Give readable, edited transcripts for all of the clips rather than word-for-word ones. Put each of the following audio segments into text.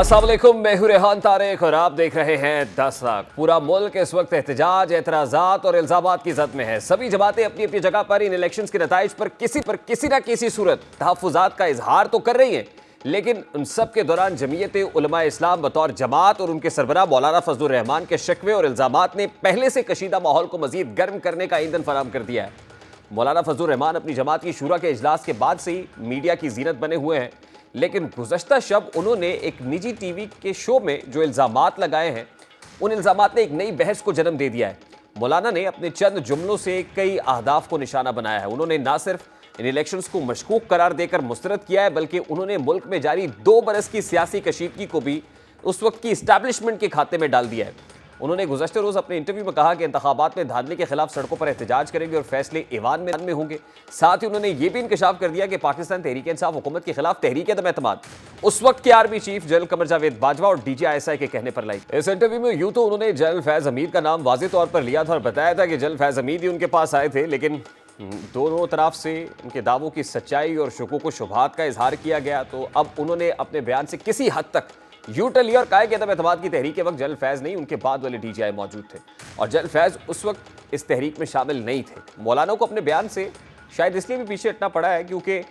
अस्सलाम वालेकुम, मैं हूं रेहान तारिक और आप देख रहे हैं 10 लाख। पूरा मुल्क इस वक्त एहतजाज, एतराज़ात और इल्ज़ामात की ज़द में है। सभी जमातें अपनी अपनी जगह पर इन इलेक्शंस के नताइज पर किसी ना किसी सूरत तहफ़्फ़ुज़ात का इजहार तो कर रही हैं, लेकिन उन सब के दौरान जमीयत उलमा इस्लाम बतौर जमात और उनके सरबराह मौलाना फजलुर रहमान के शिकवे और इल्ज़ामात ने पहले से कशीदा माहौल को मज़ीद गर्म करने का ईंधन फराहम कर दिया है। मौलाना फजलुर रहमान अपनी जमात की शूरा के इजलास के बाद से ही मीडिया की जीनत बने हुए हैं, लेकिन गुज़श्ता शब उन्होंने एक निजी टीवी के शो में जो इल्ज़ामात लगाए हैं, उन इल्ज़ामात ने एक नई बहस को जन्म दे दिया है। मौलाना ने अपने चंद जुमलों से कई अहदाफ को निशाना बनाया है। उन्होंने ना सिर्फ इन इलेक्शंस को मशकूक करार देकर मुस्तरद किया है, बल्कि उन्होंने मुल्क में जारी 2 बरस की सियासी कशीदगी को भी उस वक्त की इस्टेब्लिशमेंट के खाते में डाल दिया है। उन्होंने गुज़श्ते रोज़ अपने इंटरव्यू में कहा कि इंतखाबात में धांधली के खिलाफ सड़कों पर एहतजाज करेंगे और फैसले ईवान में होंगे। साथ ही उन्होंने ये भी इंकशाफ कर दिया कि पाकिस्तान तहरीक इंसाफ हुकूमत के खिलाफ तहरीक अदम एतमाद उस वक्त के army chief general Qamar Javed Bajwa और DGISI के कहने पर लाई। इस इंटरव्यू में यूं तो उन्होंने जनरल फैज हमीद का नाम वाज़ेह तौर पर लिया था और बताया था कि जनरल फैज हमीद ही उनके पास आए थे, लेकिन दोनों तरफ से उनके दावों की सच्चाई और शुकूक व शुबहात का इजहार किया गया। तो अब उन्होंने अपने बयान से किसी हद तक यूटर्न लिया और कहा कि अदम एतमाद की तहरीक के वक्त जनरल फैज़ नहीं, उनके बाद वाले DGI मौजूद थे और जनरल फैज़ उस वक्त इस तहरीक में शामिल नहीं थे। मौलाना को अपने बयान से शायद इसलिए भी पीछे हटना पड़ा है क्योंकि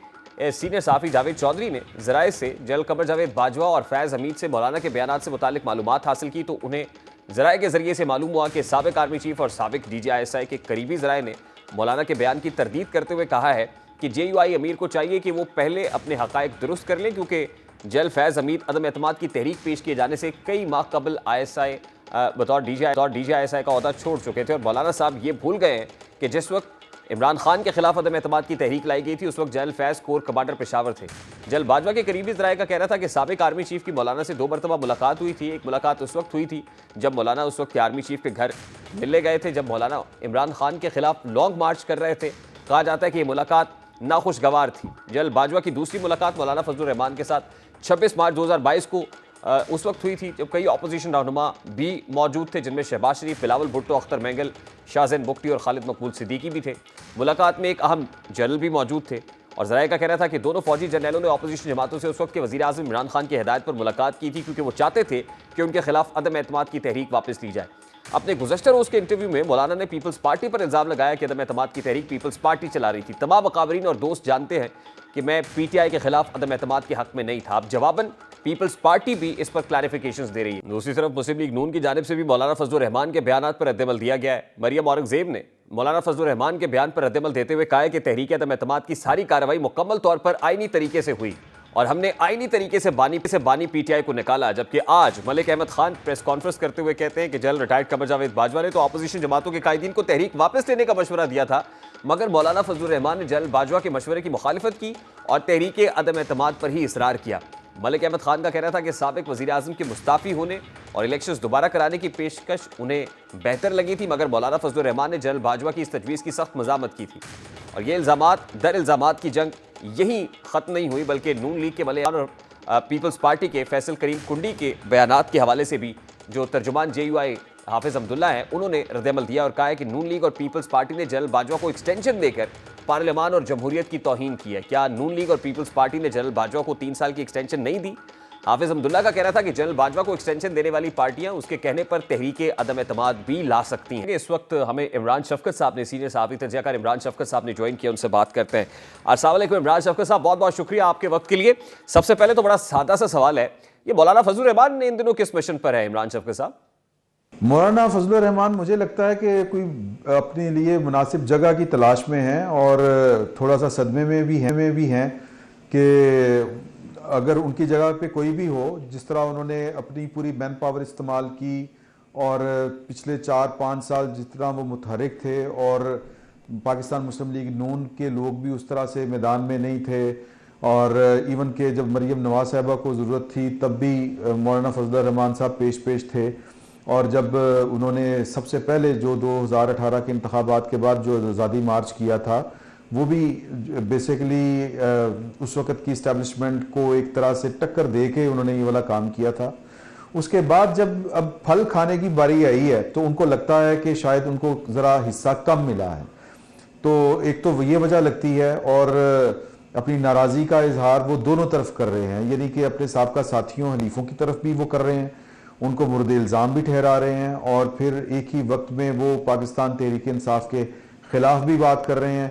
सीनियर सहाफ़ी जावेद चौधरी ने ज़राए से जनरल कमर जावेद बाजवा और फैज़ हमीद से मौलाना के बयान से मुतालिक मालूमात हासिल की, तो उन्हें ज़राए के ज़रिए से मालूम हुआ कि साबिक आर्मी चीफ और साबिक DGISI के करीबी ज़राए ने मौलाना के बयान की तरदीद करते हुए कहा है कि JUI अमीर को चाहिए कि वो पहले अपने हक़ाइक़ दुरुस्त कर लें, क्योंकि जनरल फैज़ हमीद अदम एतमाद की तहरीक पेश किए जाने से कई माह कबल ISI बतौर DGISI का ओहदा छोड़ चुके थे और मौलाना साहब ये भूल गए हैं कि जिस वक्त इमरान खान के खिलाफ अदम एतमाद की तहरीक लाई गई थी, उस वक्त जनरल फैज़ कोर कमांडर पेशावर थे। जनरल बाजवा के करीबी ज़राए का कहना था कि साबिक आर्मी चीफ की मौलाना से 2 मरतबा मुलाकात हुई थी। एक मुलाकात उस वक्त हुई थी जब मौलाना उस वक्त के आर्मी चीफ के घर मिलने गए थे, जब मौलाना इमरान खान के खिलाफ लॉन्ग मार्च कर रहे थे। कहा जाता है कि ये मुलाकात नाखुशगवार थी। जनरल बाजवा की दूसरी मुलाकात मौलाना फजलुर रहमान के साथ 26 मार्च 2022 को उस वक्त हुई थी, जब कई अपोजिशन रहनुमा भी मौजूद थे, जिनमें शहबाज शरीफ, बिलावल भुट्टो, अख्तर मेंगल, शाहजैन बुख्ती और खालिद मकबूल सिद्दीकी भी थे। मुलाकात में एक अहम जनरल भी मौजूद थे और ज़राए का कहना था कि दोनों फौजी जनरलों ने अपोजिशन जमातों से उस वक्त के वज़ीर आज़म इमरान खान की हिदायत पर मुलाकात की थी, क्योंकि वो चाहते थे कि उनके खिलाफ अदम एतमाद की तहरीक वापस ली जाए। अपने गुज़श्ता रोज़ के इंटरव्यू में मौलाना ने पीपल्स पार्टी पर इल्ज़ाम लगाया कि अदम एतमाद की तहरीक पीपल्स पार्टी चला रही थी। तमाम अकाबरीन और दोस्त जानते हैं कि मैं PTI के खिलाफ अदम एतमाद के हक़ में नहीं था। अब जवाबन पीपल्स पार्टी भी इस पर क्लैरिफिकेशंस दे रही है। दूसरी तरफ मुस्लिम लीग नून की जानिब से भी मौलाना फजलुर रहमान के बयान पर रद्दअमल दिया गया है। मरियम औरंगज़ेब ने मौलाना फजलुर रहमान के बयान पर रद्दअमल देते हुए कहा है कि तहरीक अदम एतमाद की सारी कार्रवाई मुकम्मल तौर पर आईनी तरीके से हुई और हमने आईनी तरीके से बानी PTI को निकाला। जबकि आज मलिक अहमद खान प्रेस कॉन्फ्रेंस करते हुए कहते हैं कि जनरल रिटायर्ड कमर जावेद बाजवा ने तो अपोजिशन जमातों के कायदीन को तहरीक वापस लेने का मशवरा दिया था, मगर मौलाना फजलुर रहमान ने जनरल बाजवा के मशवरे की मुखालिफत की और तहरीक अदम एतमाद पर ही इसरार किया। मलिक अहमद खान का कहना था कि साबिक वज़ीर आज़म के मुस्ताफ़ी होने और इलेक्शंस दोबारा कराने की पेशकश उन्हें बेहतर लगी थी, मगर मौलाना फजलुर रहमान ने जनरल बाजवा की इस तजवीज़ की सख्त मज़ामत की थी। और ये इल्ज़ामात दर इल्ज़ामात की जंग यही ख़त्म नहीं हुई, बल्कि नून लीग के मलिक और पीपल्स पार्टी के फैसल करीम कुंडी के बयानात के हवाले से भी जो तर्जुमान JUI हाफिज़ अब्दुल्ला हैं, उन्होंने रद्दअमल दिया और कहा है कि नून लीग और पीपल्स पार्टी ने जनरल बाजवा को एक्सटेंशन देकर पार्लियामान और जमहूरियत की तौहीन की है। क्या नून लीग और पीपल्स पार्टी ने जनरल बाजवा को 3 साल की एक्सटेंशन नहीं दी? हाफिज़ अब्दुल्ला का कहना था कि जनरल बाजवा को एक्सटेंशन देने वाली पार्टियां उसके कहने पर तहरीक अदम एतमाद भी ला सकती हैं। इस वक्त हमें इमरान शफकत साहब ने, सीनियर सहाफ़ी तजज़ियाकार इमरान शफकत साहब ने ज्वाइन किया, उनसे बात करते हैं। अस्सलाम वालेकुम इमरान शफकत साहब, बहुत बहुत शुक्रिया आपके वक्त के लिए। सबसे पहले तो बड़ा सादा सा सवाल है, ये मौलाना फजलुर रहमान ने इन दिनों किस मिशन पर है इमरान शफकत साहब? मौलाना फजलुर रहमान मुझे लगता है कि कोई अपने लिए मुनासिब जगह की तलाश में है और थोड़ा सा सदमे में भी हैं कि अगर उनकी जगह पे कोई भी हो, जिस तरह उन्होंने अपनी पूरी मैन पावर इस्तेमाल की और पिछले 4-5 साल जिस तरह वो मुतहरिक थे और पाकिस्तान मुस्लिम लीग नून के लोग भी उस तरह से मैदान में नहीं थे और इवन के जब मरियम नवाज साहबा को ज़रूरत थी तब भी मौलाना फजलुर रहमान साहब पेश थे और जब उन्होंने सबसे पहले जो 2018 के इंतखाबात के बाद जो आज़ादी मार्च किया था, वो भी बेसिकली उस वक़्त की इस्टेब्लिशमेंट को एक तरह से टक्कर दे के उन्होंने ये वाला काम किया था। उसके बाद जब अब फल खाने की बारी आई है तो उनको लगता है कि शायद उनको ज़रा हिस्सा कम मिला है, तो एक तो ये वजह लगती है और अपनी नाराज़गी का इजहार वो दोनों तरफ कर रहे हैं, यानी कि अपने साबका साथियों हलीफों की तरफ भी वो कर रहे हैं, उनको मुर्द इल्ज़ाम भी ठहरा रहे हैं, और फिर एक ही वक्त में वो पाकिस्तान तहरीक इंसाफ के ख़िलाफ़ भी बात कर रहे हैं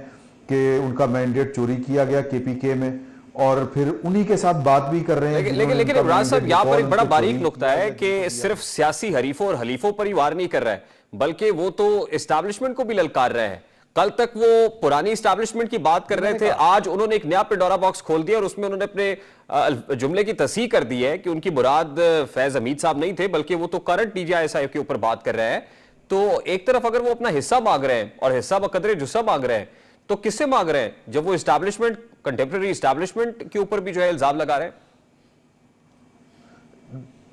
कि उनका मैंडेट चोरी किया गया KPK में, और फिर उन्हीं के साथ बात भी कर रहे हैं। लेकिन इमरान साहब, यहाँ पर एक बड़ा बारीक नुक्ता है कि सिर्फ सियासी हरीफों और हलीफों पर ही वार नहीं कर रहा है, बल्कि वो तो एस्टैब्लिशमेंट को भी ललकार रहे हैं। कल तक वो पुरानी एस्टैब्लिशमेंट की बात कर रहे थे, आज उन्होंने एक नया पेंडोरा बॉक्स खोल दिया और उसमें उन्होंने अपने जुमले की तस्हीह कर दी है कि उनकी मुराद फैज हमीद साहब नहीं थे, बल्कि वो तो करंट DGI के ऊपर बात कर रहे हैं। तो एक तरफ अगर वो अपना हिस्सा मांग रहे हैं और हिस्सा बकदरे जुस्सा मांग रहे हैं, तो किससे मांग रहे हैं जब वो एस्टैब्लिशमेंट, कंटेम्परेरी एस्टैब्लिशमेंट के ऊपर भी जो है इल्जाम लगा रहे हैं?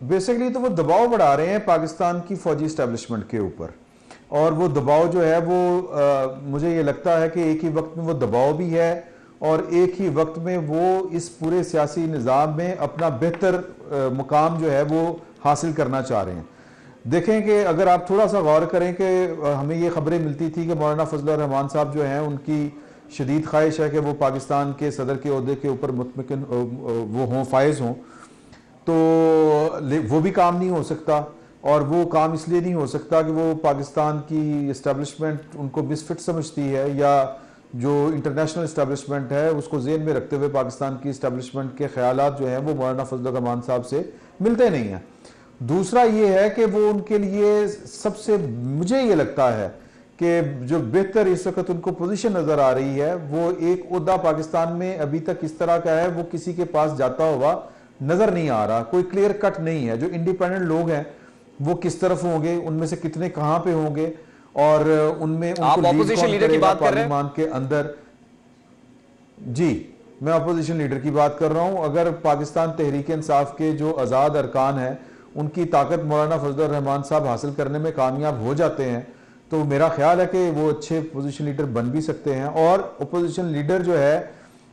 बेसिकली तो वो दबाव बढ़ा रहे हैं पाकिस्तान की फौजी एस्टैब्लिशमेंट के ऊपर, और वो दबाव जो है वो मुझे ये लगता है कि एक ही वक्त में वो दबाव भी है और एक ही वक्त में वो इस पूरे सियासी निज़ाम में अपना बेहतर मुकाम जो है वो हासिल करना चाह रहे हैं। देखें कि अगर आप थोड़ा सा गौर करें कि हमें ये खबरें मिलती थी कि मौलाना फजलुर रहमान साहब जो हैं उनकी शदीद ख्वाहिश है कि वो पाकिस्तान के सदर के ओहदे के ऊपर मुतमकिन वो हों, फायज़ हों, तो वो भी काम नहीं हो सकता। और वो काम इसलिए नहीं हो सकता कि वो पाकिस्तान की इस्टेब्लिशमेंट उनको मिसफिट समझती है, या जो इंटरनेशनल इस्टेब्लिशमेंट है उसको जेहन में रखते हुए पाकिस्तान की इस्टेब्लिशमेंट के ख्यालात जो हैं वो मौलाना फजलुर रहमान साहब से मिलते नहीं हैं। दूसरा ये है कि वो उनके लिए सबसे, मुझे ये लगता है कि जो बेहतर इस वक्त उनको पोजीशन नज़र आ रही है, वो एक ओहदा पाकिस्तान में अभी तक इस तरह का है, वो किसी के पास जाता हुआ नज़र नहीं आ रहा, कोई क्लियर कट नहीं है। जो इंडिपेंडेंट लोग हैं वो किस तरफ होंगे, उनमें से कितने कहाँ पे होंगे, और उनमें आप ऑपोजिशन लीडर की बात कर रहे हैं? पार्लियामान के अंदर, जी मैं अपोजिशन लीडर की बात कर रहा हूं। अगर पाकिस्तान तहरीक इंसाफ के जो आज़ाद अरकान हैं उनकी ताकत मौलाना फजलुर रहमान साहब हासिल करने में कामयाब हो जाते हैं, तो मेरा ख्याल है कि वो अच्छे पोजीशन लीडर बन भी सकते हैं। और अपोजिशन लीडर जो है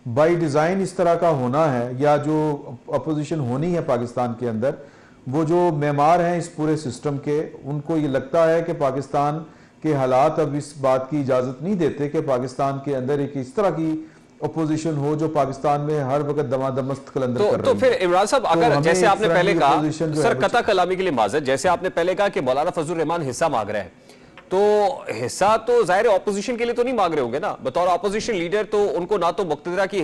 बाय डिज़ाइन इस तरह का होना है, या जो अपोजिशन होनी है पाकिस्तान के अंदर, वो जो मेमार हैं इस पूरे सिस्टम के, उनको ये लगता है कि पाकिस्तान के हालात अब इस बात की इजाज़त नहीं देते कि पाकिस्तान के अंदर एक इस तरह की अपोजिशन हो जो पाकिस्तान में हर वक्त दमादमस्त कलंदर कर रही है। तो फिर इमरान साहब, अगर जैसे आपने पहले कहा, सर कता कलामी के लिए माजरत, जैसे आपने पहले कहा कि मौलाना फजलुर रहमान हिस्सा मांग रहे हैं, तो हिस्सा तो जाहिर है ऑपोजिशन के लिए तो नहीं मांग रहे होंगे ना। बतौर ऑपोजिशन लीडर तो उनको ना तो मुक्तदरा की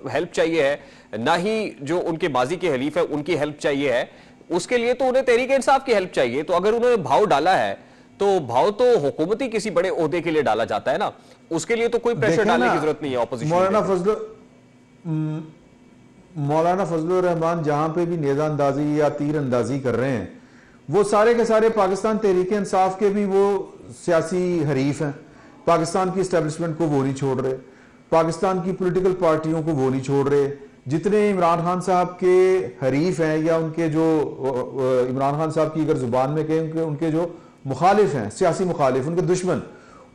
हेल्प चाहिए है, ना ही जो उनके माजी के हलीफ है उनकी हेल्प चाहिए है, उसके लिए तो उन्हें तहरीक इंसाफ की हेल्प चाहिए। तो अगर उन्होंने भाव डाला है तो भाव तो हुकूमती किसी बड़े ओहदे के लिए डाला जाता है ना, उसके लिए तो कोई प्रेशर डालने की जरूरत नहीं है ऑपोजिशन। मौलाना फजलुर रहमान जहां पे भी नेज़ा अंदाजी या तीर अंदाजी कर रहे हैं, वो सारे के सारे पाकिस्तान तहरीक इंसाफ के भी वो सियासी हरीफ हैं। पाकिस्तान की इस्टेब्लिशमेंट को वो नहीं छोड़ रहे, पाकिस्तान की पॉलिटिकल पार्टियों को वो नहीं छोड़ रहे। जितने इमरान खान साहब के हरीफ हैं, या उनके जो इमरान खान साहब की अगर जुबान में कहें उनके जो मुखालिफ हैं, सियासी मुखालिफ, उनके दुश्मन,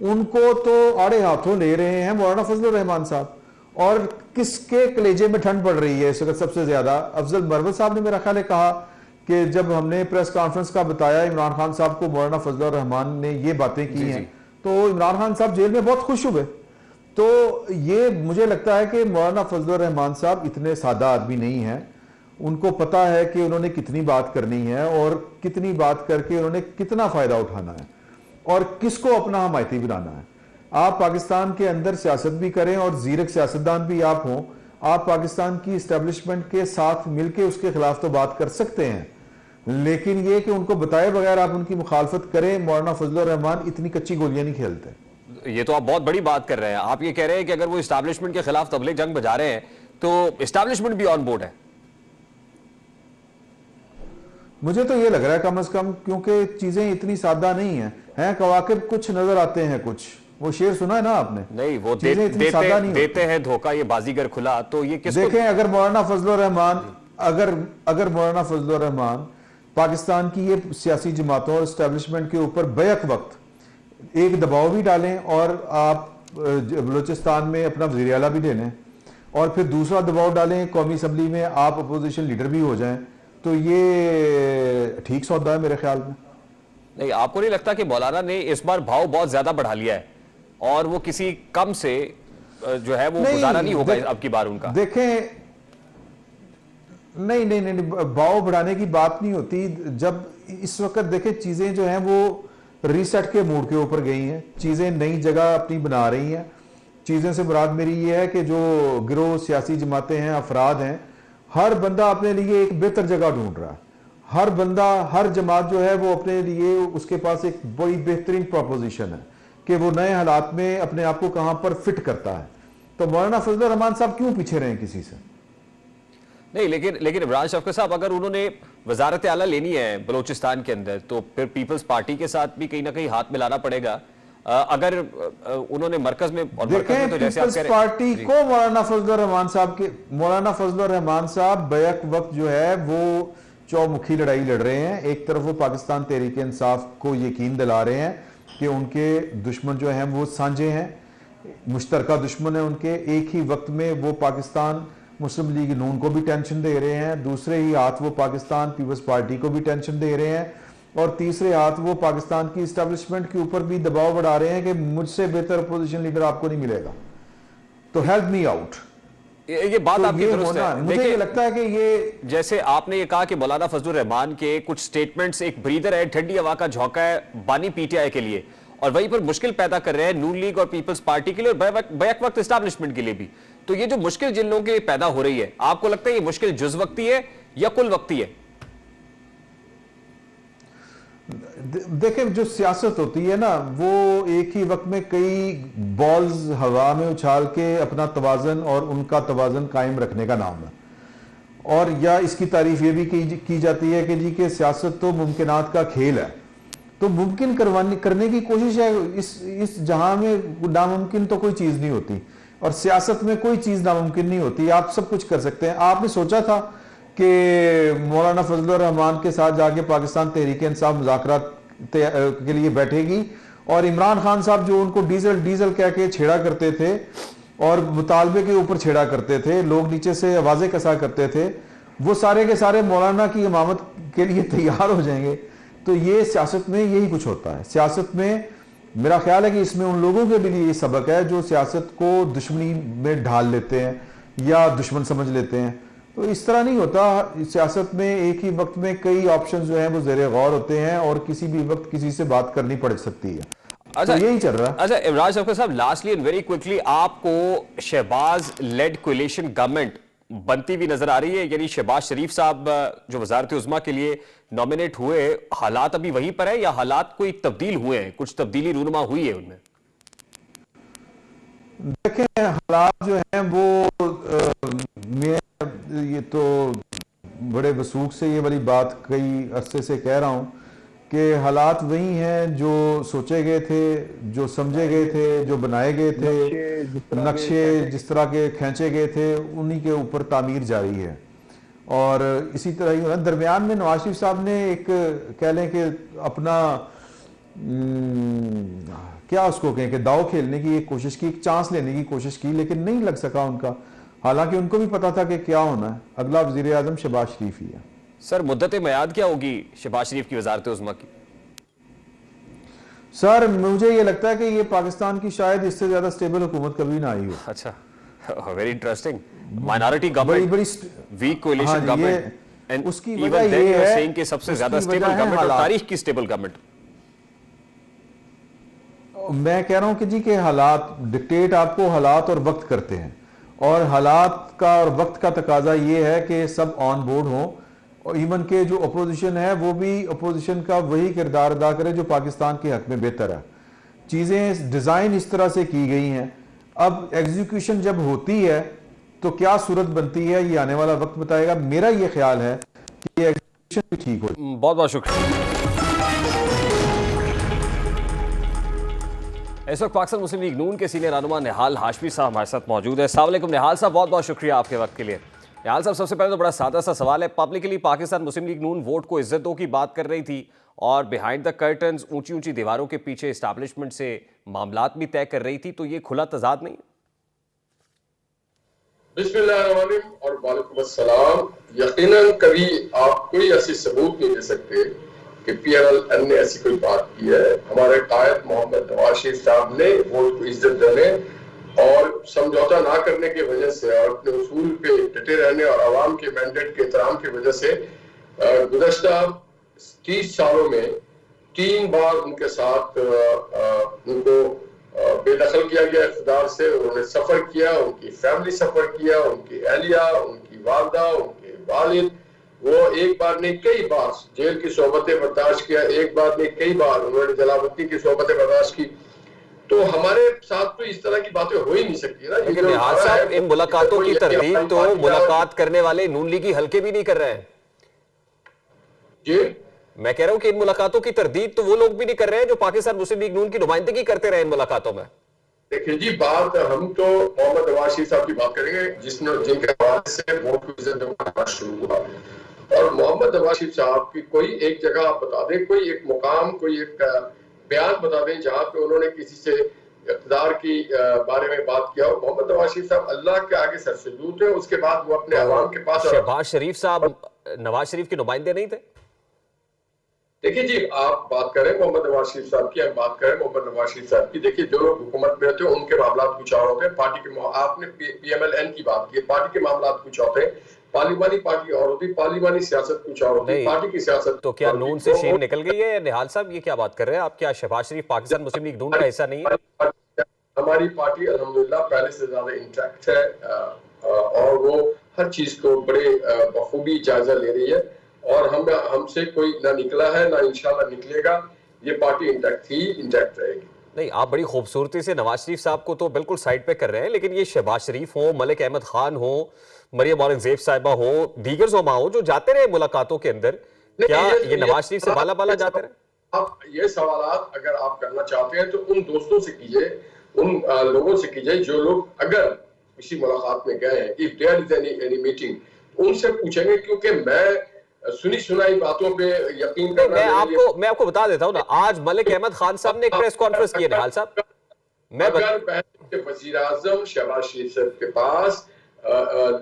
उनको तो आड़े हाथों ले रहे हैं मौलाना फजलुर रहमान साहब। और किसके कलेजे में ठंड पड़ रही है इस वक्त सबसे ज्यादा? अफजल मरवत साहब ने मेरा ख्याल है कहा कि जब हमने प्रेस कॉन्फ्रेंस का बताया इमरान खान साहब को मौलाना फजलुर रहमान ने ये बातें की हैं, तो इमरान खान साहब जेल में बहुत खुश हुए। तो ये मुझे लगता है कि मौलाना फजलुर रहमान साहब इतने सादा आदमी नहीं हैं। उनको पता है कि उन्होंने कितनी बात करनी है और कितनी बात करके उन्होंने कितना फायदा उठाना है और किसको अपना हमायती बनाना है। आप पाकिस्तान के अंदर सियासत भी करें और जीरक सियासतदान भी आप हों, आप पाकिस्तान की इस्टेब्लिशमेंट के साथ मिलकर उसके खिलाफ तो बात कर सकते हैं, लेकिन ये कि उनको बताए बगैर आप उनकी मुखालफत करें, मौलाना फजलुर रहमान इतनी कच्ची गोलियां नहीं खेलते। ये तो आप बहुत बड़ी बात कर रहे हैं। आप ये कह रहे हैं कि अगर वो इस्टेब्लिशमेंट के खिलाफ तबलीग जंग बजा रहे हैं तो इस्टेब्लिशमेंट भी ऑन बोर्ड है। मुझे तो ये लग रहा है कम से कम, क्योंकि चीजें इतनी सादा नहीं है कवाकिब कुछ नजर आते हैं कुछ। वो शेर सुना है ना आपने? नहीं, वो देते हैं धोखा ये बाजीगर खुला। तो ये किसको देखें, अगर मौलाना फजलुर रहमान अगर मौलाना फजलुर रहमान पाकिस्तान की ये सियासी जमातों और इस्टेब्लिशमेंट के ऊपर बैक वक्त एक दबाव भी डालें और आप बलूचिस्तान में अपना वज़ीर आला भी ले लें और फिर दूसरा दबाव डालें कौमी असम्बली में आप अपोजिशन लीडर भी हो जाएं, तो ये ठीक सौदा है मेरे ख्याल में। नहीं, आपको नहीं लगता कि मौलाना ने इस बार भाव बहुत ज्यादा बढ़ा लिया है और वो किसी कम से जो है वो गुजारा नहीं होगा अब की बार उनका। देखें, नहीं, भाव बढ़ाने की बात नहीं होती। जब इस वक्त देखें चीजें जो हैं वो रीसेट के मूड के ऊपर गई हैं, चीजें नई जगह अपनी बना रही हैं। चीजें से मुराद मेरी ये है कि जो गिरोह सियासी जमातें हैं, अफराद हैं, हर बंदा अपने लिए एक बेहतर जगह ढूंढ रहा है। हर बंदा, हर जमात जो है वो अपने लिए, उसके पास एक बड़ी बेहतरीन प्रोपोजिशन है कि वो नए हालात में अपने आप को कहां पर फिट करता है। तो मौलाना फजलुर रहमान साहब क्यों पीछे रहे किसी से? नहीं, लेकिन इमरान शफकत साहब, अगर उन्होंने वजारत आला लेनी है बलोचिस्तान के अंदर तो फिर पीपल्स पार्टी के साथ भी कहीं ना कहीं हाथ मिलाना पड़ेगा। अगर उन्होंने मरकज में और मरकज में तो जैसे आप कह रहे हैं, पार्टी को मौलाना फजलुर रहमान साहब बैक वक्त जो है वो चौमुखी लड़ाई लड़ रहे हैं। एक तरफ वो पाकिस्तान तहरीक इंसाफ को यकीन दिला रहे हैं कि उनके दुश्मन जो हैं वो साझे हैं, मुश्तरका दुश्मन है उनके। एक ही वक्त में वो पाकिस्तान मुस्लिम लीग नून को भी टेंशन दे रहे हैं, दूसरे ही हाथ वो पाकिस्तान पीपल्स पार्टी को भी टेंशन दे रहे हैं, और तीसरे हाथ वो पाकिस्तान की इस्टेब्लिशमेंट के ऊपर भी दबाव बढ़ा रहे हैं कि मुझसे बेहतर अपोजिशन लीडर आपको नहीं मिलेगा, तो हेल्प मी आउट। ये बात तो आपकी दुरुस्त है। मुझे ये लगता है कि ये, जैसे आपने ये कहा कि मौलाना फजलुर रहमान के कुछ स्टेटमेंट्स एक ब्रीदर है, ठंडी हवा का झोंका है बानी पीटीआई के लिए, और वहीं पर मुश्किल पैदा कर रहे हैं नून लीग और पीपल्स पार्टी के लिए और बैक वक्त इस्टेब्लिशमेंट के लिए भी। तो ये जो मुश्किल जिन लोगों के लिए पैदा हो रही है, आपको लगता है ये मुश्किल जुज वक्ती है या कुल वक्ती है? देखें, जो सियासत होती है ना, वो एक ही वक्त में कई बॉल्स हवा में उछाल के अपना तवाजन और उनका तवाजन कायम रखने का नाम है। और या इसकी तारीफ ये भी की जाती है कि जी के सियासत तो मुमकिनात का खेल है, तो मुमकिन करने की कोशिश है। इस जहां में नामुमकिन तो कोई चीज नहीं होती, और सियासत में कोई चीज नामुमकिन नहीं होती। आप सब कुछ कर सकते हैं। आपने सोचा था कि मौलाना फजलुर रहमान के साथ जाके पाकिस्तान तहरीक इंसाफ मुज़ाकरात के लिए बैठेगी, और इमरान खान साहब जो उनको डीजल कह के छेड़ा करते थे और मुतालबे के ऊपर छेड़ा करते थे, लोग नीचे से आवाजें कसा करते थे, वो सारे के सारे मौलाना की इमामत के लिए तैयार हो जाएंगे। तो ये सियासत में यही कुछ होता है। सियासत में मेरा ख्याल है कि इसमें उन लोगों के भी लिए ये सबक है जो सियासत को दुश्मनी में ढाल लेते हैं या दुश्मन समझ लेते हैं। तो इस तरह नहीं होता। सियासत में एक ही वक्त में कई ऑप्शन जो हैं वो ज़ेरे गौर होते हैं, और किसी भी वक्त किसी से बात करनी पड़ सकती है। अच्छा, तो यही चल रहा है। अच्छा इमरान शफकत साहब, लास्टली एंड वेरी क्विकली, आपको शहबाज लेड कोलिशन गवर्नमेंट बनती हुई नजर आ रही है? यानी शहबाज शरीफ साहब जो वजारत उज़्मा के लिए नॉमिनेट हुए, हालात अभी वहीं पर है या हालात कोई तब्दील हुए हैं, कुछ तब्दीली रूनुमा हुई है उनमें? देखें, हालात जो हैं वो मैं ये तो बड़े वसूख से ये वाली बात कई अरसे से कह रहा हूँ कि हालात वही हैं जो सोचे गए थे, जो समझे गए थे, जो बनाए गए थे, नक्शे जिस तरह के खींचे गए थे, उन्हीं के ऊपर तामीर जारी है। और इसी तरह ही होना। दरमियान में नवाज शरीफ साहब ने एक, कह लें कि अपना क्या उसको कहें कि दाव खेलने की एक कोशिश की, एक चांस लेने की कोशिश की, लेकिन नहीं लग सका उनका। हालांकि उनको भी पता था कि क्या होना है, अगला वजीर आजम शहबाज शरीफ ही है। सर, मुद्दत मयाद क्या होगी शहबाज शरीफ की वजारत उज़्मा की? सर, मुझे ये लगता है कि ये पाकिस्तान की शायद इससे ज्यादा स्टेबल हुकूमत कभी ना आई हो। अच्छा, वेरी इंटरेस्टिंग। माइनॉरिटी गवर्नमेंट, बड़ी वीक कोलिशन गवर्नमेंट, एंड उसकी इवन वजह देन ये यू आर है, सेइंग कि सबसे ज्यादा उसकी स्टेबल वजह है गवर्नमेंट और हालात। तारीख की स्टेबल गवर्नमेंट। मैं कह रहा हूं कि जी के हालात डिक्टेट आपको हालात और वक्त करते हैं, और हालात का और वक्त का तकाजा ये है कि सब ऑन बोर्ड हों, और इवन के जो अपोजिशन है वो भी अपोजिशन का वही किरदार अदा करे जो पाकिस्तान के हक में बेहतर है। चीज़ें डिज़ाइन इस तरह से की गई हैं, अब एग्जीक्यूशन जब होती है तो क्या सूरत बनती है ये आने वाला वक्त बताएगा। मेरा ये ख्याल है कि एग्जीक्यूशन भी ठीक हो। बहुत बहुत शुक्रिया। इस वक्त पाकिस्तान मुस्लिम लीग नून के सीनियर रहनुमा निहाल हाशमी साहब हमारे साथ मौजूद है। अस्सलाम वालेकुम निहाल साहब, बहुत बहुत शुक्रिया आपके वक्त के लिए। निहाल साहब, सबसे पहले तो बड़ा सादा सा सवाल है, पब्लिकली पाकिस्तान मुस्लिम लीग नून वोट को इज्जत दो की बात कर रही थी और बिहाइंड द कर्टन्स ऊंची ऊंची दीवारों के पीछे एस्टैब्लिशमेंट से मामलात भी तय कर रही थी, तो ये खुला तजाद नहीं? बिस्मिल्लाहिर्रहमानिर्रहीम और वालेकुम अस्सलाम। यकीनन कभी आप कोई ऐसी सबूत नहीं दे सकते कि PRLN ने ऐसी कोई बात की है। हमारे कायद मोहम्मद नवाज शरीफ साहब ने वोट को इज्जत देने और समझौता ना करने की वजह से और अपने उसूल पे डटे रहने और आवाम के मैंडेट के एहतराम की वजह से गुज़श्ता 30 सालों में 3 बार उनके साथ उनको बेदखल किया गया इक़्तिदार से। उन्होंने सफर किया, उनकी फैमिली सफर किया, उनकी अहलिया, उनकी वालदा, उनके वालिद, वो एक बार नहीं कई बार जेल की सोबतें बर्दाश्त किया, एक बार नहीं कई बार उन्होंने जलावतनी की सोबतें बर्दाश्त की। तो हमारे साथ तो इस तरह की बातें हो ही नहीं सकती ना। लेकिन निहाल साहब, इन मुलाकातों की तरदीद तो मुलाकात करने वाले नून लीगी हल्के भी नहीं कर रहे हैं जी। मैं कह रहा हूं कि इन मुलाकातों की तरदीद तो वो लोग भी नहीं कर रहे हैं जो पाकिस्तान मुस्लिम लीग नून की नुमाइंदगी करते रहे इन मुलाकातों में। देखिए जी, बात हम तो मोहम्मद नवाज शरीफ साहब की बात करेंगे जिनके हवाले से वोट की इज्जत शुरू हुआ। और मोहम्मद नवाज शरीफ साहब की कोई एक जगह आप बता दें, कोई एक मुकाम, कोई एक बयान बता दें जहां पे उन्होंने किसी से इक़्तिदार की बारे में बात किया हो। मोहम्मद नवाज शरीफ साहब अल्लाह के आगे सरसजूद है, उसके बाद वो अपने अवाम के पास। शहबाज शरीफ साहब नवाज शरीफ के नुमाइंदे नहीं थे? देखिए जी, आप बात करें मोहम्मद नवाज शरीफ साहब की, हम बात करें मोहम्मद नवाज शरीफ साहब की। देखिए, जो लोग हुकूमत में रहते हैं उनके मामला कुछ और होते हैं। पार्टी के आपने PMLN की बात की, पार्टी के मामला कुछ होते हैं, पार्लिमानी पार्टी और होती, पार्लिमानी सियासत कुछ और होती है, पार्टी की सियासत। तो क्या नून से शीन निकल गई है? निहाल साहब, ये क्या बात कर रहे हैं आप? क्या शहबाज शरीफ पाकिस्तान मुस्लिम लीग नून का हिस्सा नहीं है? हमारी पार्टी अल्हम्दुलिल्लाह पहले से ज्यादा इंटैक्ट है और वो हर चीज को बड़े बखूबी जायजा ले रही है और हमसे कोई ना निकला है ना इंशाल्लाह निकलेगा। ये पार्टी इंटैक्ट थी, इंटैक्ट रहेगी। नहीं, आप बड़ी खूबसूरती से नवाज शरीफ साहब को तो बिल्कुल साइड पे कर रहे हैं, लेकिन ये शहबाज शरीफ हो, मलिक अहमद खान हो, मरियम औरंगजेब साहिबा हो, दीगर ज़ुमा हो जो जाते रहे मुलाकातों के अंदर, क्या ये नवाज शरीफ से बाला बाला जाते रहे? आप ये सवालात अगर आप करना चाहते हैं तो उन दोस्तों से कीजिए, उन लोगों से कीजिए जो लोग अगर किसी मुलाकात में गए हैं, if there is any meeting, उनसे पूछेंगे। क्योंकि मैं सुनी सुनाई बातों पे यकीन करना, मैं आपको बता देता हूं ना, आज मलिक अहमद खान साहब ने एक प्रेस कॉन्फ्रेंस की है निहाल साहब। अगर वज़ीर आज़म शहबाज शरीफ साहब के पास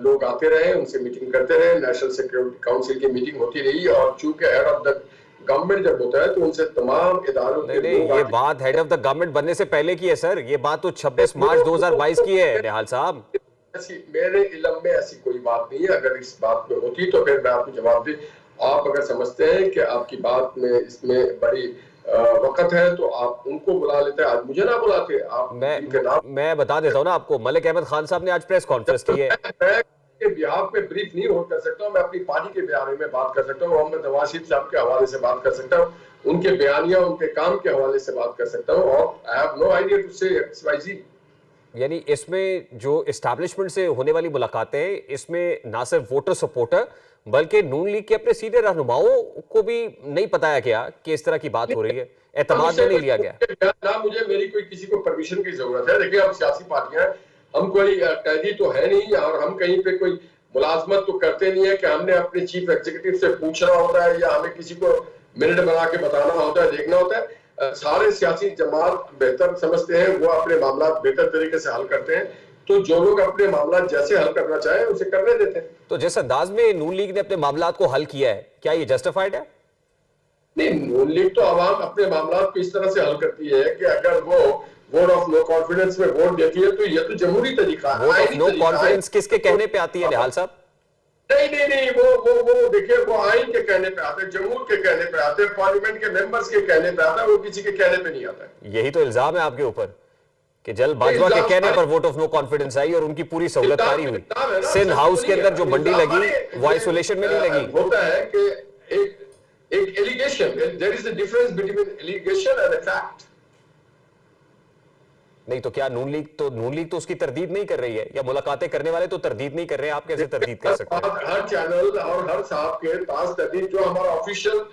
लोग आते रहे, उनसे मीटिंग करते रहे, नेशनल सिक्योरिटी काउंसिल की मीटिंग होती रही और चूंकि हेड ऑफ द गवर्नमेंट जब होता है तो उनसे तमाम इदारों के नहीं, ये बात हेड ऑफ द गवर्नमेंट बनने से पहले की है सर। ये बात तो 26 मार्च 2022 की है निहाल साहब। मेरे इल्म में ऐसी कोई बात नहीं है। अगर इस बात में होती तो फिर मैं आपको जवाब दे। आप अगर समझते हैं कि आपकी बात में इसमें बड़ी वक्त है तो आप उनको बुला लेते हैं, आज मुझे ना बुलाते आप। मैं बता देता हूं ना आपको, मलिक अहमद खान साहब ने आज प्रेस कॉन्फ्रेंस की है। मैं के बिहाफ पे ब्रीफ नहीं हो कर सकता हूं, मैं अपनी पार्टी के बारे में बात कर सकता हूं, मोहम्मद नवाज शरीफ साहब के हवाले से बात कर सकता हूं, उनके बयानिया, उनके काम के हवाले से बात कर सकता हूं और I have no idea to say XYZ। यानी इसमें जो एस्टैब्लिशमेंट से होने वाली मुलाकातें हैं, इसमें ना सिर्फ वोटर सपोर्टर बल्कि नून लीग के अपने सीधे रहनुमाओं को भी नहीं बताया गया कि इस तरह की बात हो रही है, एतमाद में नहीं लिया गया। ना मुझे मेरी कोई किसी को परमिशन की जरूरत है। देखिए, हम सियासी पार्टियां, हम कोई कैदी तो है नहीं और हम कहीं पे कोई मुलाजमत तो करते नहीं है कि हमने अपने चीफ एग्जीक्यूटिव से पूछना होता है या हमें किसी को मिनट बना के बताना होता है, देखना होता है। सारे सियासी जमात बेहतर समझते हैं, वो अपने मामला बेहतर तरीके से हल करते हैं। तो जो लोग अपने मामला जैसे हल करना चाहें उसे करने देते हैं। तो जिस अंदाज में नून लीग ने अपने मामला को हल किया है, क्या ये जस्टिफाइड है? नहीं, नून लीग तो आवाम अपने मामला को इस तरह से हल करती है कि अगर वो वोट ऑफ नो कॉन्फिडेंस में वोट देती है तो ये तो जमहूरी तरीका है। वोट ऑफ नो कॉन्फिडेंस किसके कहने पे आती है निहाल साहब? नहीं, वो देखिए, वो आइन के कहने पे आते हैं, जमहूर के कहने पे आते हैं, पार्लियामेंट के मेंबर्स के कहने पे आता है, वो किसी के कहने पे नहीं आता है। यही तो इल्जाम है आपके ऊपर कि जल बाजवा के कहने पर वोट ऑफ नो कॉन्फिडेंस आई और उनकी पूरी सहूलत कारी हुई। सिंध हाउस के अंदर जो मंडी लगी वो आइसोलेशन में नहीं लगी। होता है कि एक allegation, there is a difference between allegation and a fact. नहीं तो क्या नून लीग तो उसकी तरदीद नहीं कर रही है, या मुलाकातें करने वाले तो तरदीद नहीं कर रहे हैं? आप कैसे तरदीद कर सकते हैं? हर चैनल और हर साहब के पास तरदीद, जो हमारा ऑफिशियल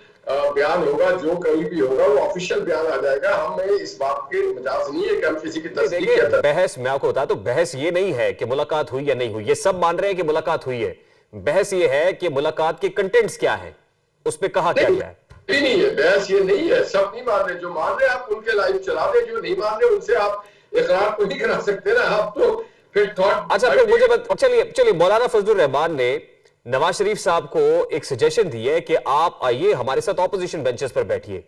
बयान होगा, जो कहीं भी होगा वो ऑफिशियल बयान आ जाएगा। हमें इस बात के मजाज नहीं है कि हम किसी की तस्दीक करते हैं। बहस, मैं आपको बता, तो बहस ये नहीं है कि मुलाकात हुई या नहीं हुई, ये सब मान रहे हैं कि मुलाकात हुई है। बहस ये है कि मुलाकात के कंटेंट्स क्या है, उस पर कहा क्या गया है। नहीं है, बहस ये नहीं है। सब नहीं मान रहे, जो मान रहे आप उनके लाइव चला रहे, जो नहीं मान रहे उनसे आप इकरार को नहीं करा सकते ना। आप तो फिर थॉट। अच्छा, फिर मुझे चलिए मौलाना फजलुर रहमान ने नवाज शरीफ साहब को एक सजेशन दी है कि आप आइए हमारे साथ ऑपोजिशन बेंचेस पर बैठिए।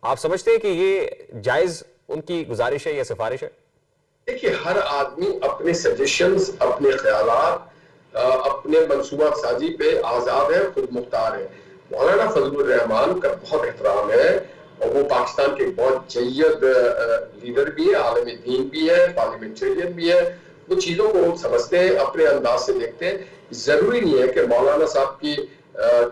आप समझते हैं कि ये जायज उनकी गुजारिश है या सिफारिश है? देखिए, हर आदमी अपने सजेशंस, अपने ख्यालात, अपने मनसूबा साजी पे आजाद है, खुद मुख्तार है। मौलाना फजलुर रहमान का बहुत एहतराम है और वो पाकिस्तान के बहुत जय्यद लीडर भी है, आलम दीन भी है, पार्लियामेंटेरियन भी है। वो चीजों को समझते हैं, अपने अंदाज से देखते हैं। जरूरी नहीं है कि मौलाना साहब की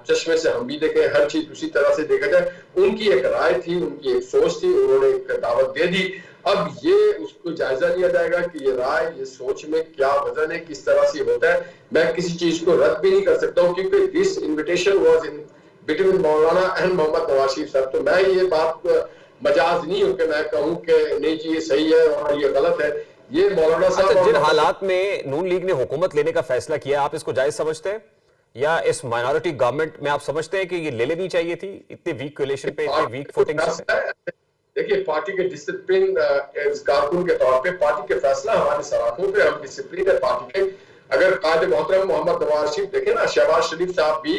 चश्मे से हम भी देखें, हर चीज उसी तरह से देखा जाए। उनकी एक राय थी, उनकी एक सोच थी, उन्होंने एक दावत दे दी। अब ये उसको जायजा लिया जाएगा कि ये राय, ये सोच में क्या वजन है, किस तरह से होता है। मैं किसी चीज को रद्द भी नहीं कर सकता हूँ, क्योंकि this invitation was in between Maulana and Mohammad Nawaz Sharif साहब। तो मैं ये बात मजाज नहीं हूँ कि मैं कहूँ कि नहीं जी ये सही है और ये गलत है। ये मौलाना साहब अच्छा, जिन हालात में नून लीग ने हुकूमत लेने का फैसला किया, आप इसको जायज समझते हैं? या इस माइनॉरिटी गवर्नमेंट में आप समझते हैं कि ये ले लेनी चाहिए थी इतने वीक कोलिशन पे, इतने वीक फुटिंग पे? देखिए, पार्टी के डिसिप्लिन कारकुन के तौर पे पार्टी के फैसला हमारे सराखों पे, हम डिसिप्लिन है पार्टी के। अगर कायदे मोहतरम मोहम्मद नवाज शरीफ देखे ना, शहबाज शरीफ साहब भी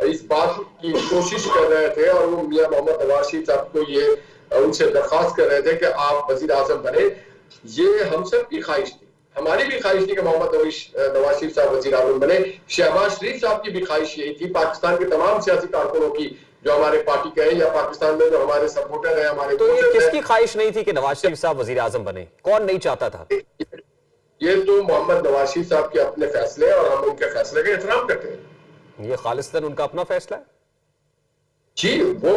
इस बात की कोशिश कर रहे थे और वो मियां मोहम्मद नवाज शरीफ साहब को ये उनसे दरख्वास्त कर रहे थे कि आप वजीर आजम बने। ये हम सब की ख्वाहिश थी, हमारी भी ख्वाहिश थी कि मोहम्मद नवाज शरीफ साहब वजीर आजम बने। शहबाज शरीफ साहब की भी ख्वाहिश यही थी, पाकिस्तान के तमाम सियासी कारकुनों की, जो हमारे पार्टी के हैं या पाकिस्तान में जो हमारे सपोर्टर हैं, हमारे। तो ये किसकी ख्वाहिश नहीं थी कि नवाज शरीफ साहब वजीर आजम बने? कौन नहीं चाहता था? ये तो मोहम्मद नवाज शरीफ साहब के अपने फैसले और हम उनके फैसले का एहतराम करते हैं। ये खालिस्तन उनका अपना फैसला है जी। वो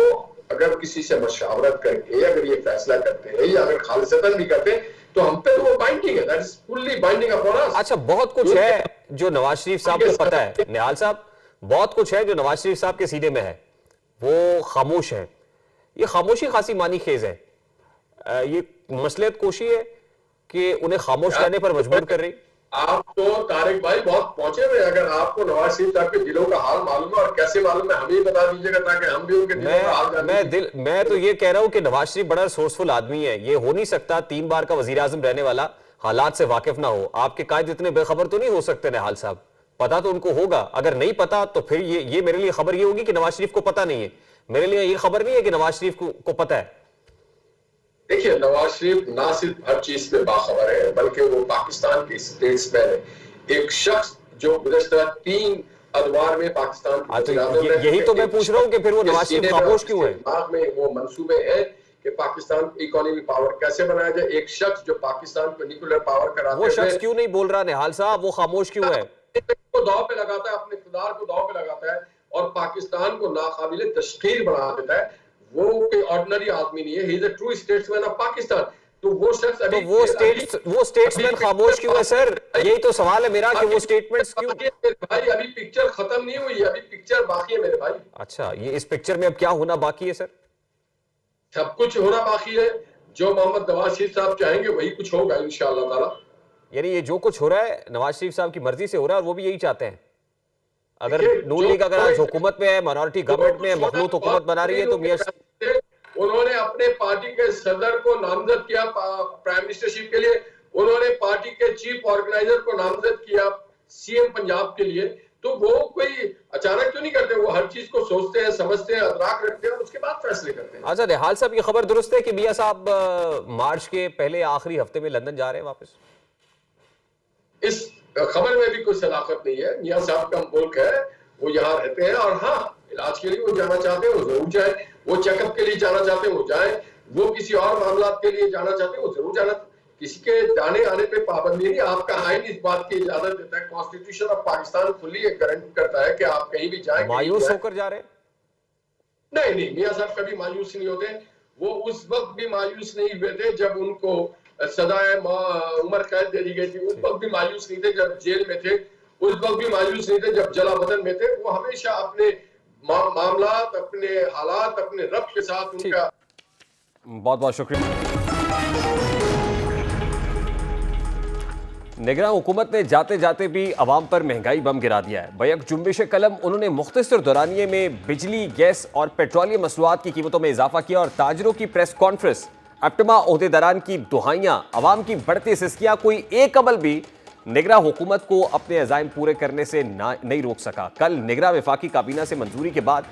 अगर किसी से मशावरत करके अगर ये फैसला करते हैं या अगर खालिस्तन भी करते हैं तो हम पे तो वो बाइंडिंग है, that is fully binding upon us. अच्छा, बहुत कुछ है जो नवाज शरीफ साहब को पता है निहाल साहब, बहुत कुछ है जो नवाज शरीफ साहब के सीने में है, वो खामोश है। ये खामोशी खासी मानी खेज है, ये मसलियत कोशी है कि उन्हें खामोश रहने पर मजबूर कर रही। आप तो तारिक भाई बहुत पहुंचे हुए, अगर आपको नवाज शरीफ साहब के दिलों का हाल मालूम है और कैसे मालूम है हमें ही बता दीजिएगा ताकि हम भी उनके दिलों का हाल जाने। मैं तो ये कह रहा हूं कि नवाज शरीफ बड़ा रिसोर्सफुल आदमी है। ये हो नहीं सकता 3 बार का वजीर आजम रहने वाला हालात से वाकिफ ना हो। आपके कायद इतने बेखबर तो नहीं हो सकते निहाल साहब, पता तो उनको होगा। अगर नहीं पता तो फिर ये मेरे लिए खबर ये होगी कि नवाज शरीफ को पता नहीं है। मेरे लिए ये खबर नहीं है कि नवाज शरीफ को पता है। देखिए, नवाज शरीफ ना सिर्फ हर चीज पे बाखबर है बल्कि वो पाकिस्तान के स्टेट्समैन है, एक शख्स जो गुज़श्ता 3 अदवार में पाकिस्तान के यही तो मैं पूछ रहा हूं कि फिर वो नवाज शरीफ खामोश क्यों है? दिमाग में वो मंसूबे हैं कि पाकिस्तान इकोनॉमी पावर कैसे बनाया जाए। एक शख्स जो पाकिस्तान को न्यूक्लियर पावर कराते, वो शख्स क्यों नहीं बोल रहा निहाल साहब? वो खामोश क्यों है? को दाव पे लगाता है, अपने इक़्तिदार को दाव पे लगाता है और पाकिस्तान को नाकाबिले तशकीर बना देता है। वो कोई ऑर्डिनरी आदमी नहीं है, he is a true statesman of Pakistan. तो वो शख्स अभी, तो वो स्टेट्समैन खामोश क्यों है सर? यही तो सवाल है मेरा कि वो स्टेटमेंट्स क्यों? भाई अभी पिक्चर खत्म नहीं हुई, अभी पिक्चर बाकी है मेरे भाई। अच्छा, ये इस पिक्चर में अब क्या होना बाकी है सर? सब कुछ होना बाकी है। जो मोहम्मद नवाज शरीफ साहब चाहेंगे वही कुछ होगा इंशाअल्लाह ताला। यानी ये जो कुछ हो रहा है नवाज शरीफ साहब की मर्जी से हो रहा है और वो भी यही चाहते हैं। अगर नून लीग अगर आज हुकूमत में है, माइनॉरिटी गवर्नमेंट में है, मखलूत हुकूमत बना रही है, तो मियां उन्होंने अपने पार्टी के सदर को नामजद किया प्राइम मिनिस्टरशिप के लिए, उन्होंने पार्टी के चीफ ऑर्गेनाइजर को नामजद किया सीएम पंजाब के लिए। तो वो कोई अचानक क्यों नहीं करते, वो हर चीज को सोचते हैं, समझते हैं, अदराक रखते हैं और उसके बाद फैसले करते हैं। अच्छा निहाल साहब, ये खबर दुरुस्त है कि मियां साहब मार्च के पहले आखिरी हफ्ते में लंदन जा रहे हैं वापस? इस खबर में भी कोई सदाकत नहीं है। मियां साहब का मुल्क है, वो यहाँ रहते हैं और हाँ, इलाज के लिए वो जाना चाहते हैं वो जरूर जाए, वो चेकअप के लिए जाना चाहते हैं वो जाए, वो किसी और मामला के लिए जाना चाहते हैं वो जरूर जाना। किसी के जाने आने पे पाबंदी नहीं। आपका आइन इस बात की इजाजत देता है, कॉन्स्टिट्यूशन ऑफ पाकिस्तान खुली गारंटी करता है कि आप कहीं भी जाए। मायूस होकर जा रहे हैं? नहीं, मियां साहब कभी मायूस नहीं होते। वो उस वक्त भी मायूस नहीं हुए थे जब उनको सजाए उम्र कैद दे दी गई थी, उस वक्त भी मायूस नहीं थे जब जेल में थे, उस वक्त भी मायूस नहीं थे जब जला वतन में थे। वो हमेशा अपने मामलात, अपने हालात, अपने रब के साथ उनका। बहुत बहुत शुक्रिया। निगरान हुकूमत ने जाते जाते भी अवाम पर महंगाई बम गिरा दिया है। बैक जुम्बिश कलम उन्होंने मुख्तसर दौरानिये में बिजली, गैस और पेट्रोलियम मसनूआत की कीमतों में इजाफा किया और ताजरों की प्रेस कॉन्फ्रेंस, अपटमा ओहदेदारान की दुहाइयाँ, अवाम की बढ़ती सिस्कियाँ, कोई एक अमल भी निगरान हुकूमत को अपने अज़ाइम पूरे करने से नहीं रोक सका। कल निगरान वफाकी काबीना से मंजूरी के बाद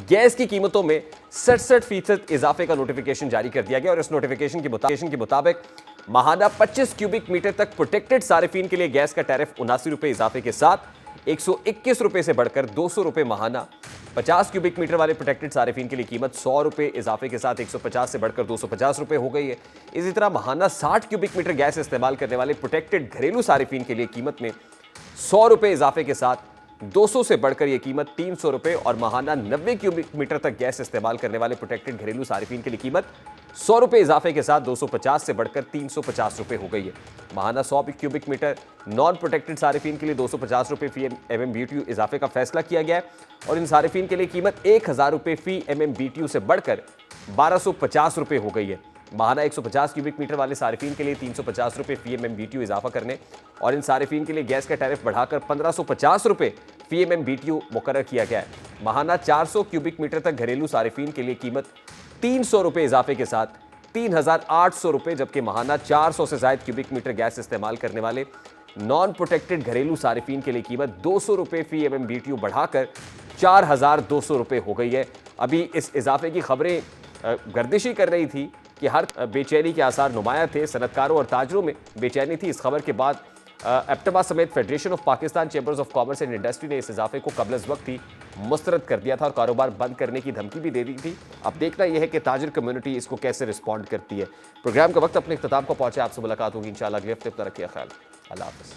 गैस की कीमतों में 67% इजाफे का नोटिफिकेशन जारी कर दिया गया और इस नोटिफिकेशन के मुताबिक महाना 25 क्यूबिक मीटर तक प्रोटेक्टेड सारिफीन के लिए गैस का टैरिफ 79 रुपए इजाफे के साथ 121 रुपए से बढ़कर 200 रुपए महाना। 50 क्यूबिक मीटर वाले प्रोटेक्टेड सारिफीन के लिए कीमत 100 रुपए इजाफे के साथ 150 से बढ़कर 250 रुपए हो गई है। इसी तरह महाना 60 क्यूबिक मीटर गैस इस्तेमाल करने वाले प्रोटेक्टेड घरेलू सारिफीन के लिए कीमत में 100 रुपए इजाफे के साथ 200 से बढ़कर यह कीमत 300 रुपए और महाना 90 क्यूबिक मीटर तक गैस इस्तेमाल करने वाले प्रोटेक्टेड घरेलू सारिफीन के लिए कीमत 100 रुपए इजाफे के साथ 250 से बढ़कर 350 रुपए हो गई है। महाना 100 क्यूबिक मीटर नॉन प्रोटेक्टेड सारिफीन के लिए 250 रुपए फी MMBTU इजाफे का फैसला किया गया है और इन सारिफीन के लिए कीमत 1000 रुपए फी MMBTU से बढ़कर 1250 रुपए हो गई है। महाना 150 क्यूबिक मीटर वाले सारिफीन के लिए 350 रुपए फी MMBTU इजाफा करने और इन सारिफीन के लिए गैस का टैरिफ बढ़ाकर 1550 रुपए फी MMBTU मुकर्रर किया गया है। महाना 400 क्यूबिक मीटर तक घरेलू सारिफीन के लिए कीमत 300 रुपए इजाफे के साथ 3800 रुपए, जबकि महाना 400 से ज्यादा क्यूबिक मीटर गैस इस्तेमाल करने वाले नॉन प्रोटेक्टेड घरेलू सारिफीन के लिए कीमत 200 रुपए फी MMBTU बढ़ाकर 4200 रुपए हो गई है। अभी इस इजाफे की खबरें गर्दिशी कर रही थी कि हर बेचैनी के आसार नुमाया थे, सनतकारों और ताजरों में बेचैनी थी। इस खबर के बाद एप्टमा समेत federation of Pakistan chambers of commerce and industry ने इस इजाफे को कबल वक्त ही मुस्तरद कर दिया था और कारोबार बंद करने की धमकी भी दे दी थी। अब देखना यह है कि ताजिर कम्युनिटी इसको कैसे रिस्पॉन्ड करती है। प्रोग्राम का वक्त अपने इख्तिताम को पहुंचे, आपसे मुलाकात होगी इंशाल्लाह अगले हफ्ते। तरक्की ख्याल, अल्लाह हाफ़िज़।